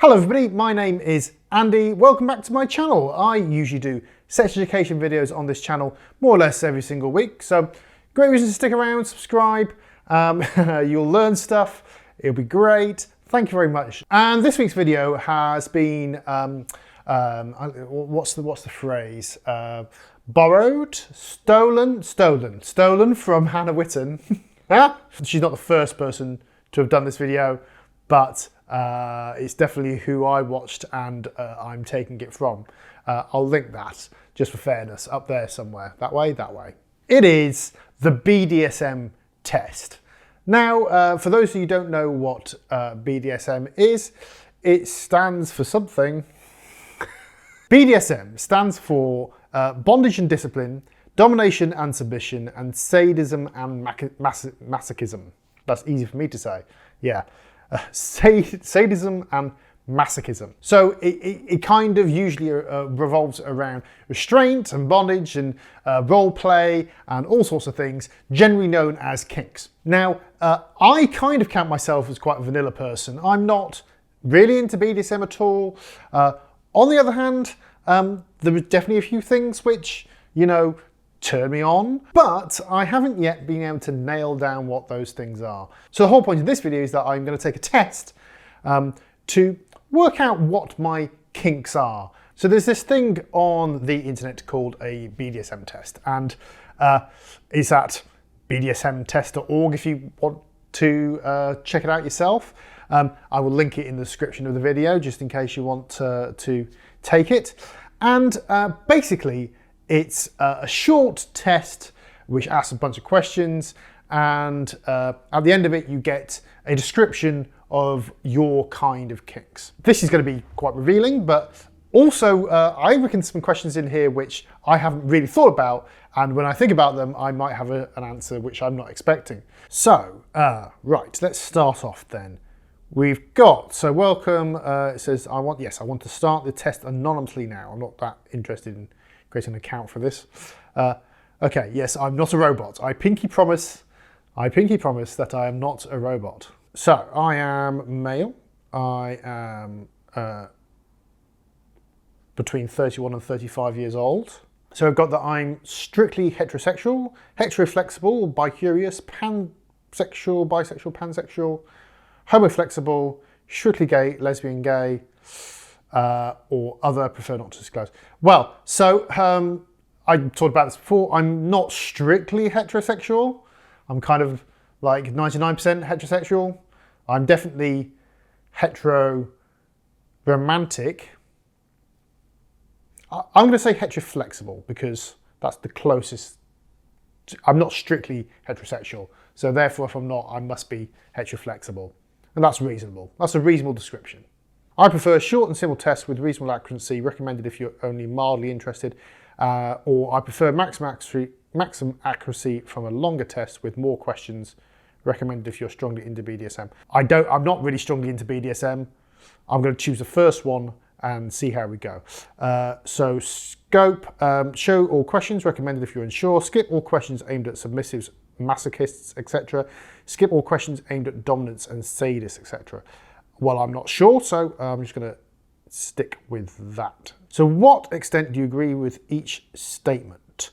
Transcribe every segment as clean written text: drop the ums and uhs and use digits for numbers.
Hello everybody, my name is Andy. Welcome back to my channel. I usually do sex education videos on this channel more or less every single week. So great reason to stick around, subscribe. You'll learn stuff. It'll be great. Thank you very much. And this week's video has been, what's the phrase? Borrowed, stolen from Hannah Witten. She's not the first person to have done this video, but it's definitely who I watched and I'm taking it from. I'll link that, just for fairness, up there somewhere. That way. It is the BDSM test. Now, for those of you who don't know what BDSM is, it stands for something. BDSM stands for bondage and discipline, domination and submission, and sadism and masochism. That's easy for me to say. Yeah. Sadism and masochism. So it kind of usually revolves around restraint and bondage and role play and all sorts of things, generally known as kinks. Now, I kind of count myself as quite a vanilla person. I'm not really into BDSM at all. On the other hand, there are definitely a few things which, you know, turn me on, but I haven't yet been able to nail down what those things are. So the whole point of this video is that I'm going to take a test to work out what my kinks are. So there's this thing on the internet called a BDSM test, and it's at bdsmtest.org if you want to check it out yourself. I will link it in the description of the video just in case you want to take it. And basically, it's a short test which asks a bunch of questions, and at the end of it you get a description of your kind of kinks. This is going to be quite revealing, but also I reckon some questions in here which I haven't really thought about, and when I think about them I might have an answer which I'm not expecting. So, right, let's start off then. We've got, so welcome, it says I want to start the test anonymously now. I'm not that interested in creating an account for this. Okay, yes, I'm not a robot. I pinky promise that I am not a robot. So, I am male. I am between 31 and 35 years old. So I've got that I'm strictly heterosexual, hetero-flexible, bi-curious, pansexual, bisexual, pansexual, homo-flexible, strictly gay, lesbian gay, or other, prefer not to disclose. Well, so I talked about this before. I'm not strictly heterosexual. I'm kind of like 99% heterosexual. I'm definitely hetero-romantic. I'm going to say hetero-flexible because that's the closest. I'm not strictly heterosexual. So therefore, if I'm not, I must be hetero-flexible. And that's reasonable. That's a reasonable description. I prefer short and simple tests with reasonable accuracy, recommended if you're only mildly interested, or I prefer maximum accuracy from a longer test with more questions, recommended if you're strongly into BDSM. I'm not really strongly into BDSM. I'm going to choose the first one and see how we go. So scope, show all questions, recommended if you're unsure, skip all questions aimed at submissives, masochists, etc. Skip all questions aimed at dominants and sadists, etc. Well, I'm not sure, so I'm just going to stick with that. So what extent do you agree with each statement?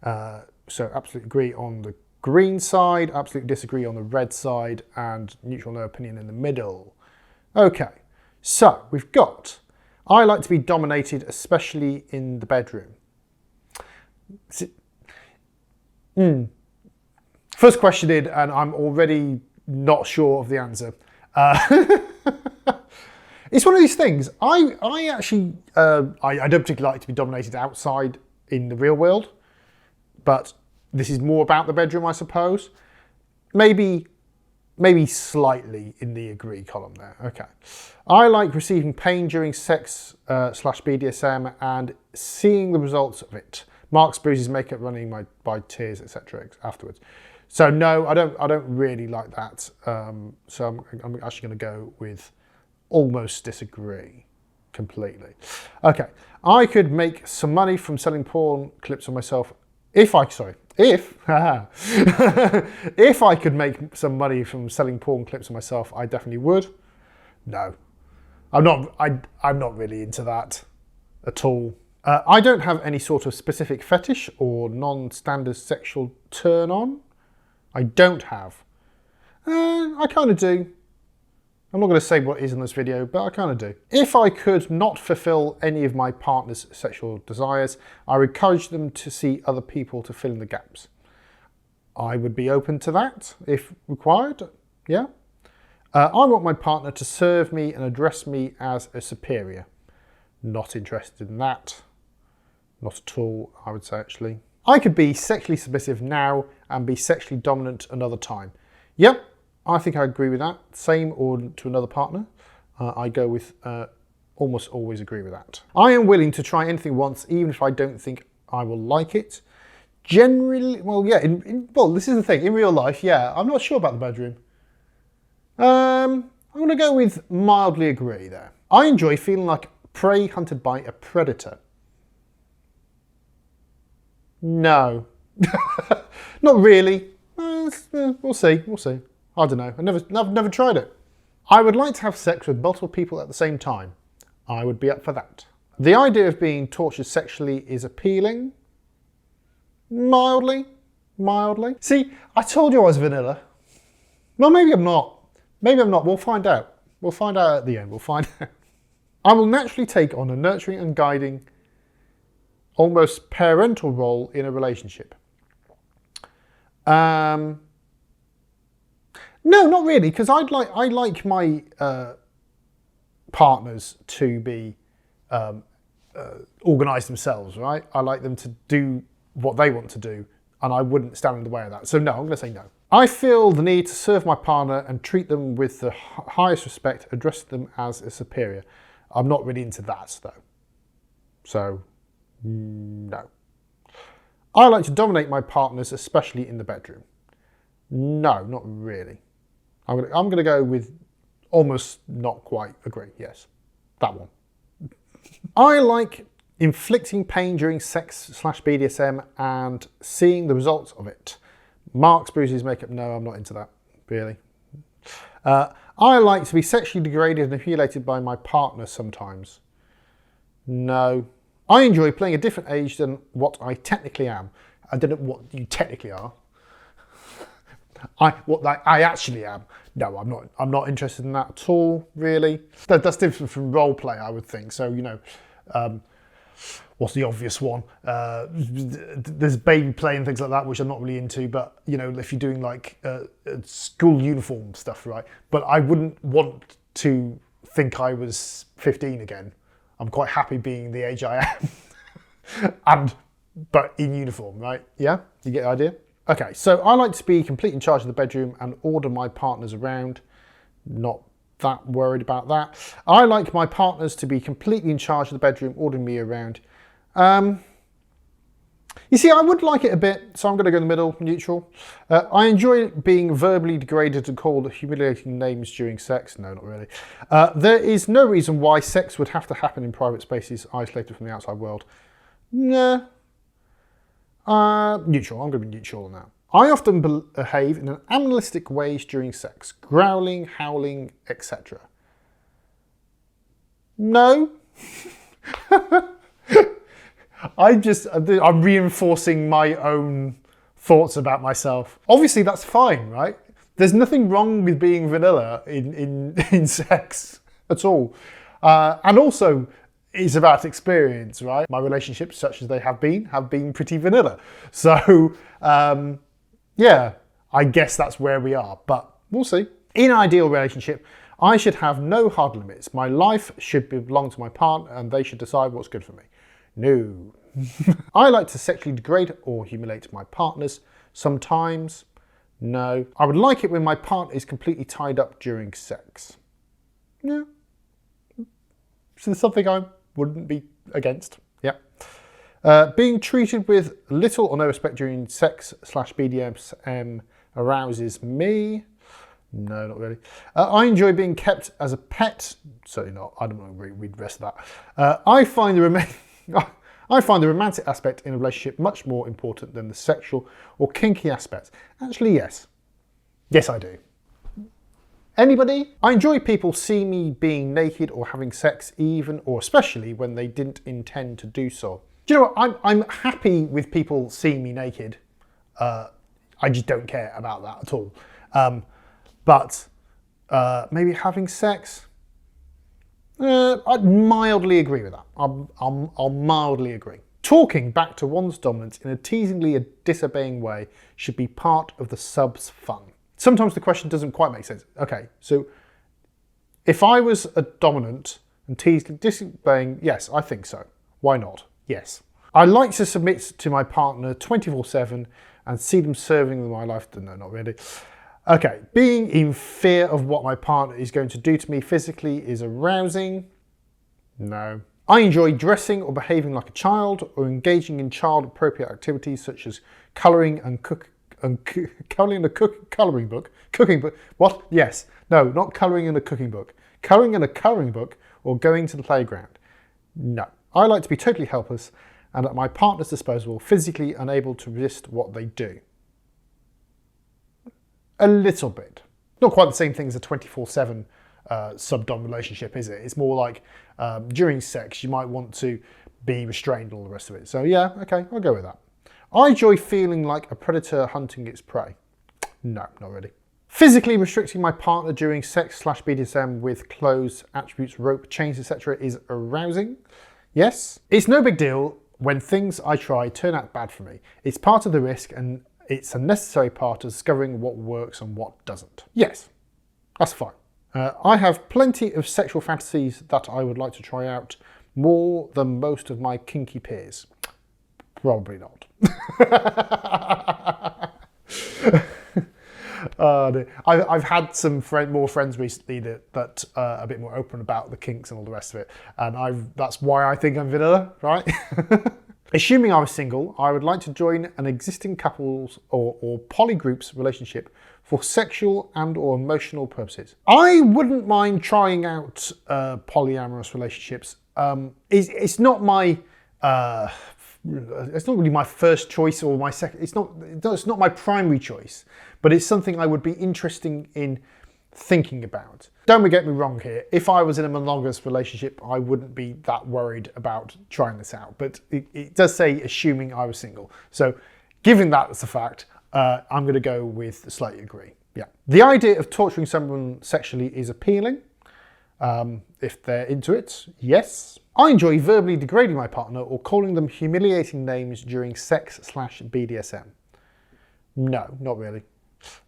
So absolutely agree on the green side, absolutely disagree on the red side, and neutral no opinion in the middle. Okay, so we've got, I like to be dominated, especially in the bedroom. First question in, and I'm already not sure of the answer. It's one of these things. I actually I don't particularly like to be dominated outside in the real world, but this is more about the bedroom, I suppose. Maybe slightly in the agree column there. Okay. I like receiving pain during sex / BDSM and seeing the results of it. Marks, bruises, makeup running by tears, etc. afterwards. So no, I don't really like that. So I'm actually going to go with almost disagree completely. Okay, I could make some money from selling porn clips on myself if I could make some money from selling porn clips on myself, I definitely would. No, I'm not really into that at all. I don't have any sort of specific fetish or non-standard sexual turn on. I don't have. I kind of do. I'm not going to say what is in this video, but I kind of do. If I could not fulfill any of my partner's sexual desires, I would encourage them to see other people to fill in the gaps. I would be open to that if required, yeah. I want my partner to serve me and address me as a superior. Not interested in that. Not at all, I would say, actually. I could be sexually submissive now and be sexually dominant another time. Yep, I think I agree with that. Same or to another partner. I go with almost always agree with that. I am willing to try anything once, even if I don't think I will like it. Generally, well, yeah, well, this is the thing. In real life, yeah, I'm not sure about the bedroom. I'm going to go with mildly agree there. I enjoy feeling like prey hunted by a predator. No. Not really. We'll see. I don't know. I've never tried it. I would like to have sex with multiple people at the same time. I would be up for that. The idea of being tortured sexually is appealing. Mildly. See, I told you I was vanilla. Well, maybe I'm not. We'll find out. We'll find out at the end. We'll find out. I will naturally take on a nurturing and guiding, almost parental role in a relationship. No, not really, because I like my partners to be organised themselves, right? I like them to do what they want to do, and I wouldn't stand in the way of that. So no, I'm going to say no. I feel the need to serve my partner and treat them with the highest respect, address them as a superior. I'm not really into that, though. So, no. I like to dominate my partners, especially in the bedroom. No, not really. I'm going to go with almost not quite agree. Yes, that one. I like inflicting pain during sex/BDSM and seeing the results of it. Marks, bruises, makeup. No, I'm not into that, really. I like to be sexually degraded and humiliated by my partner sometimes. No. I enjoy playing a different age than what I technically am. I don't know what you technically are. What I actually am. No, I'm not interested in that at all, really. That's different from role play, I would think. So, you know, what's the obvious one? There's baby play and things like that, which I'm not really into. But, you know, if you're doing like school uniform stuff, right? But I wouldn't want to think I was 15 again. I'm quite happy being the age I am. But in uniform, right? Yeah? You get the idea? Okay, so I like to be completely in charge of the bedroom and order my partners around. Not that worried about that. I like my partners to be completely in charge of the bedroom, ordering me around. You see, I would like it a bit, so I'm going to go in the middle, neutral. I enjoy being verbally degraded and called humiliating names during sex. No, not really. There is no reason why sex would have to happen in private spaces, isolated from the outside world. Nah. Neutral. I'm going to be neutral on that. I often behave in an animalistic ways during sex, growling, howling, etc. No. I'm reinforcing my own thoughts about myself. Obviously, that's fine, right? There's nothing wrong with being vanilla in sex at all. And also, it's about experience, right? My relationships, such as they have been pretty vanilla. So, yeah, I guess that's where we are, but we'll see. In an ideal relationship, I should have no hard limits. My life should belong to my partner and they should decide what's good for me. No. I like to sexually degrade or humiliate my partners. Sometimes. No. I would like it when my partner is completely tied up during sex. No. So there's something I wouldn't be against. Yeah. Being treated with little or no respect during sex/BDSM arouses me. No, not really. I enjoy being kept as a pet. Certainly not. I don't want to read the rest of that. I find the romantic aspect in a relationship much more important than the sexual or kinky aspects. Actually, yes. Yes, I do. Anybody? I enjoy people see me being naked or having sex, even or especially when they didn't intend to do so. Do you know what? I'm happy with people seeing me naked. I just don't care about that at all. But maybe having sex, I'd mildly agree with that. I'll mildly agree. Talking back to one's dominance in a teasingly disobeying way should be part of the sub's fun. Sometimes the question doesn't quite make sense. Okay, so if I was a dominant and teasingly disobeying, yes, I think so. Why not? Yes. I like to submit to my partner 24/7 and see them serving my life. No, not really. Okay, being in fear of what my partner is going to do to me physically is arousing. No. I enjoy dressing or behaving like a child or engaging in child-appropriate activities such as colouring and colouring in a colouring book. Cooking book. What? Yes. No, not colouring in a cooking book. Colouring in a colouring book or going to the playground. No. I like to be totally helpless and at my partner's disposal, physically unable to resist what they do. A little bit. Not quite the same thing as a 24/7 sub-dom relationship, is it? It's more like during sex, you might want to be restrained and all the rest of it. So yeah, okay, I'll go with that. I enjoy feeling like a predator hunting its prey. No, not really. Physically restricting my partner during sex/BDSM with clothes, attributes, rope, chains, etc. is arousing. Yes. It's no big deal when things I try turn out bad for me. It's part of the risk and it's a necessary part of discovering what works and what doesn't. Yes, that's fine. I have plenty of sexual fantasies that I would like to try out, more than most of my kinky peers. Probably not. I've had some more friends recently that are a bit more open about the kinks and all the rest of it, and that's why I think I'm vanilla, right? Assuming I was single, I would like to join an existing couples or polygroups relationship for sexual and or emotional purposes. I wouldn't mind trying out polyamorous relationships. It's not my it's not really my first choice or my second. It's not my primary choice, but it's something I would be interested in thinking about. Don't get me wrong here. If I was in a monogamous relationship, I wouldn't be that worried about trying this out. But it does say assuming I was single. So, given that as a fact, I'm going to go with slightly agree. Yeah. The idea of torturing someone sexually is appealing. If they're into it, yes. I enjoy verbally degrading my partner or calling them humiliating names during sex/BDSM. No, not really.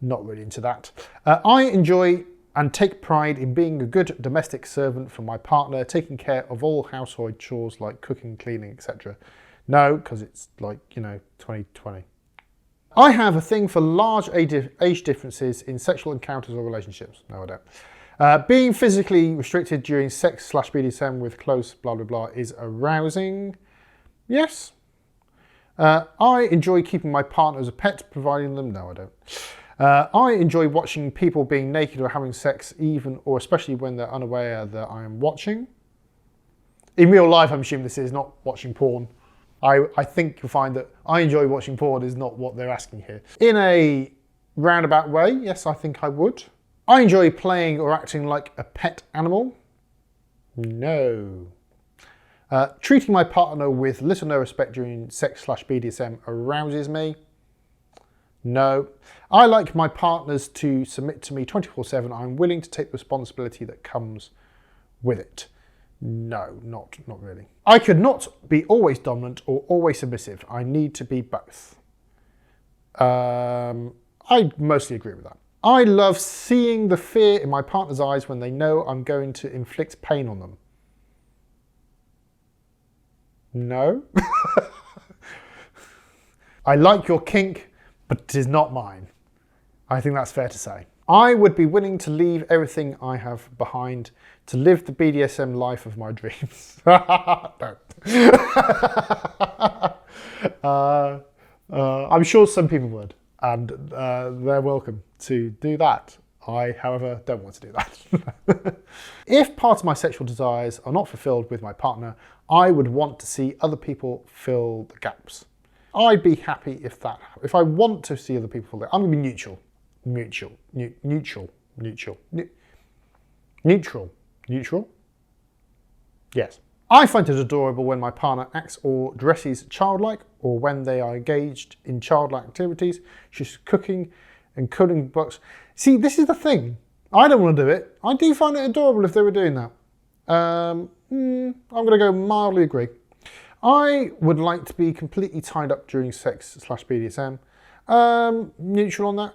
Not really into that. I enjoy and take pride in being a good domestic servant for my partner, taking care of all household chores like cooking, cleaning, etc. No, because it's like, 2020. I have a thing for large age differences in sexual encounters or relationships. No, I don't. Being physically restricted during sex/BDSM with close blah blah blah is arousing. Yes. I enjoy keeping my partner as a pet, providing them. No, I don't. I enjoy watching people being naked or having sex, even or especially when they're unaware that I am watching. In real life, I'm assuming this is not watching porn. I think you'll find that I enjoy watching porn is not what they're asking here. In a roundabout way, yes, I think I would. I enjoy playing or acting like a pet animal. No. Treating my partner with little or no respect during sex/BDSM arouses me. No. I like my partners to submit to me 24/7. I'm willing to take the responsibility that comes with it. No, not really. I could not be always dominant or always submissive. I need to be both. I mostly agree with that. I love seeing the fear in my partner's eyes when they know I'm going to inflict pain on them. No. I like your kink, but it is not mine. I think that's fair to say. I would be willing to leave everything I have behind to live the BDSM life of my dreams. No. I'm sure some people would, and they're welcome to do that. I, however, don't want to do that. If part of my sexual desires are not fulfilled with my partner, I would want to see other people fill the gaps. I'd be happy if I want to see other people fill the gaps. I'm going to be neutral. Neutral. Neutral. Neutral? Yes. I find it adorable when my partner acts or dresses childlike, or when they are engaged in childlike activities, such as cooking and cutting books. See, this is the thing. I don't want to do it. I do find it adorable if they were doing that. I'm going to go mildly agree. I would like to be completely tied up during sex/BDSM. Neutral on that.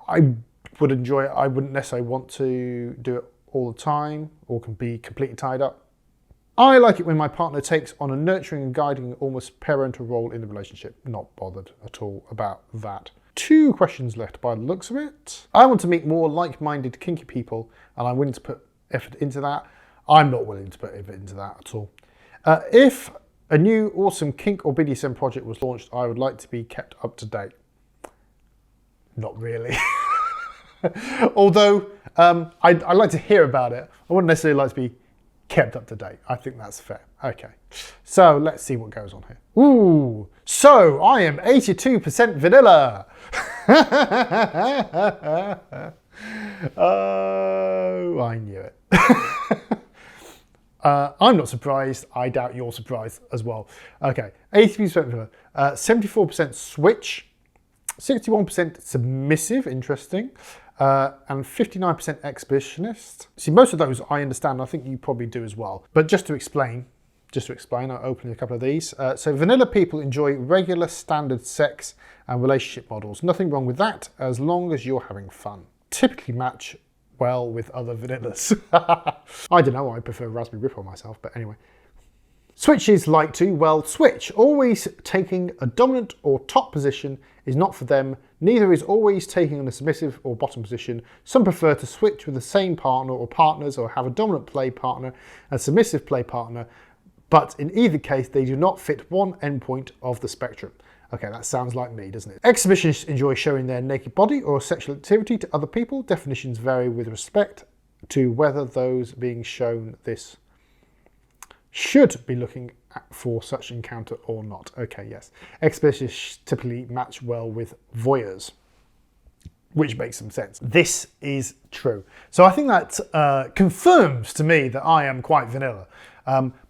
I would enjoy it. I wouldn't necessarily want to do it all the time or can be completely tied up. I like it when my partner takes on a nurturing and guiding, almost parental role in the relationship. Not bothered at all about that. 2 questions left by the looks of it. I want to meet more like-minded kinky people, and I'm willing to put effort into that. I'm not willing to put effort into that at all. If a new awesome kink or BDSM project was launched, I would like to be kept up to date. Not really. Although I'd like to hear about it. I wouldn't necessarily like to be kept up to date. I think that's fair. Okay, so let's see what goes on here. Ooh, so I am 82% vanilla. Oh, I knew it. I'm not surprised. I doubt you're surprised as well. Okay, 80% vanilla, 74% switch, 61% submissive, interesting, and 59% exhibitionist. See, most of those I understand. I think you probably do as well. But just to explain, I'll open a couple of these. So vanilla people enjoy regular standard sex and relationship models. Nothing wrong with that, as long as you're having fun. Typically match well with other vanillas. I don't know, I prefer Raspberry Ripple myself, but anyway. Switches like to, well, switch. Always taking a dominant or top position is not for them. Neither is always taking a submissive or bottom position. Some prefer to switch with the same partner or partners, or have a dominant play partner and submissive play partner, but in either case, they do not fit one endpoint of the spectrum. Okay, that sounds like me, doesn't it? Exhibitionists enjoy showing their naked body or sexual activity to other people. Definitions vary with respect to whether those being shown this should be looking for such encounter or not. Okay, yes. Exhibitionists typically match well with voyeurs, which makes some sense. This is true. So I think that confirms to me that I am quite vanilla.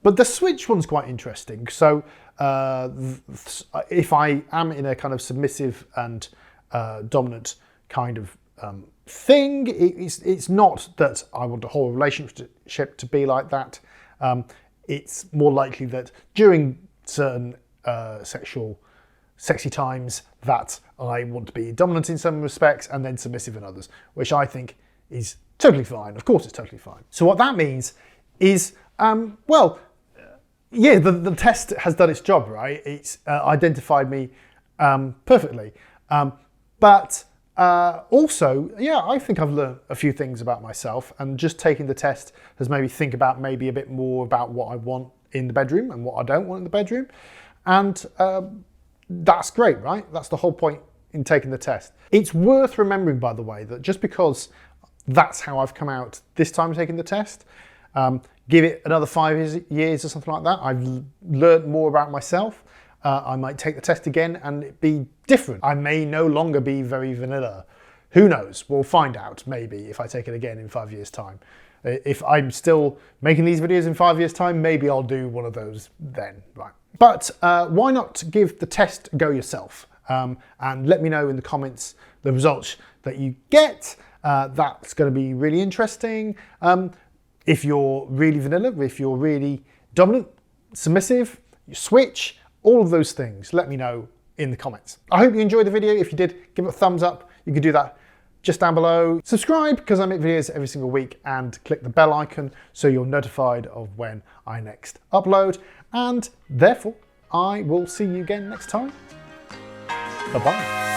But the switch one's quite interesting. So if I am in a kind of submissive and dominant kind of thing, it's not that I want a whole relationship to be like that. It's more likely that during certain sexy times that I want to be dominant in some respects and then submissive in others, which I think is totally fine. Of course it's totally fine. So what that means is, well, yeah, the test has done its job, right? It's identified me perfectly. But also, yeah, I think I've learned a few things about myself, and just taking the test has made me think about maybe a bit more about what I want in the bedroom and what I don't want in the bedroom. And that's great, right? That's the whole point in taking the test. It's worth remembering, by the way, that just because that's how I've come out this time taking the test, give it another 5 years or something like that, I've learned more about myself. I might take the test again and it be different. I may no longer be very vanilla. Who knows? We'll find out maybe if I take it again in 5 years' time. If I'm still making these videos in 5 years' time, maybe I'll do one of those then, right? But why not give the test a go yourself? And let me know in the comments the results that you get. That's going to be really interesting. If you're really vanilla, if you're really dominant, submissive, you switch, all of those things, let me know in the comments. I hope you enjoyed the video. If you did, give it a thumbs up. You can do that just down below. Subscribe, because I make videos every single week, and click the bell icon so you're notified of when I next upload. And therefore, I will see you again next time. Bye-bye.